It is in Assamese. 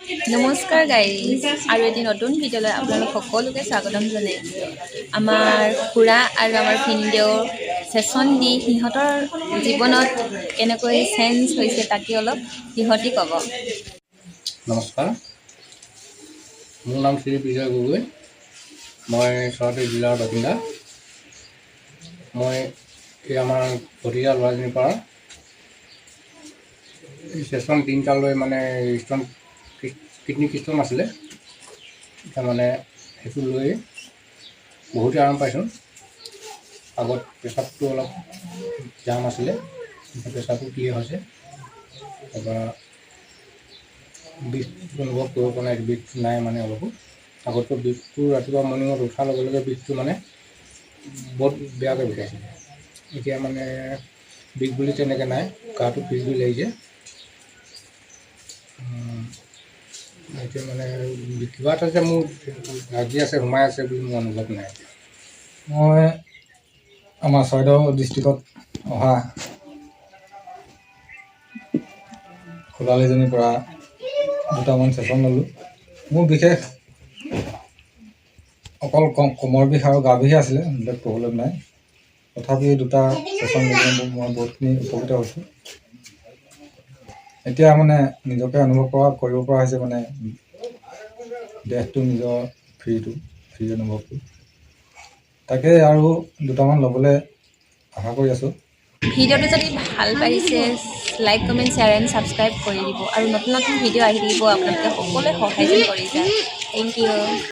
নমস্কাৰ গাইজ, আৰু এটি নতুন ভিডিঅ'লৈ আপোনালোক সকলোকে স্বাগতম জনাইছোঁ। আমাৰ খুৰা আৰু আমাৰ ভিনদেউৰ ছেশ্যন দি সিহঁতৰ জীৱনত কেনেকৈ চেঞ্জ হৈছে তাকে অলপ সিহঁতি ক'ব। নমস্কাৰ, মোৰ নাম শ্ৰী বিজয় গগৈ। মই চৰাইদেউ জিলাৰ বাসিন্দা। মই এই আমাৰ ভতিজা ল'ৰাজনীৰ পৰা ছেশ্যন 3টালৈ মানে ষ্ট'ন কিডনী ষ্ট'ন আছিলে। এতিয়া মানে সেইটো লৈ বহুতেই আৰাম পাইছোঁ। আগত প্ৰেছাৰটো অলপ জাম আছিলে, প্ৰেছাৰটো ক্লিয়াৰ হৈছে। তাৰপৰা বিষ অনুভৱ কৰিব পৰা নাই, বিষ নাই মানে অলপো। আগততো বিষটো ৰাতিপুৱা মৰ্ণিঙত উঠাৰ লগে লগে বিষটো মানে বহুত বেয়াকৈ বিষাইছিলে। এতিয়া মানে বিষ বুলি তেনেকৈ নাই, গাটো ফ্ৰী ফ্ৰী লাগিছে। এতিয়া মানে কিবা এটা যে মোৰ লাগি আছে, সোমাই আছে বুলি মোৰ অনুভৱ নাই। মই আমাৰ চৰাইদেউ ডিষ্ট্ৰিক্টত অহা খোলালীজনীৰ পৰা দুটামান ছেশ্যন ল'লোঁ। মোৰ বিশেষ অকল কমৰ বিষ আৰু গা বিষে আছিলে, বেলেগ প্ৰব্লেম নাই। তথাপি দুটা ছেশ্যন লৈ মই বহুতখিনি উপকৃত হৈছোঁ। এতিয়া মানে নিজকে অনুভৱ কৰিব পৰা হৈছে, মানে দেহটো নিজৰ ফ্ৰী অনুভৱটো। তাকে আৰু দুটামান ল'বলৈ আশা কৰি আছোঁ। ভিডিঅ'টো যদি ভাল পাইছে like, comment, share and subscribe কৰি দিব, আৰু নতুন নতুন ভিডিঅ' আহি থাকিব। আপোনালোকে সকলোৱে সহায় যেন কৰি যায়। Thank U.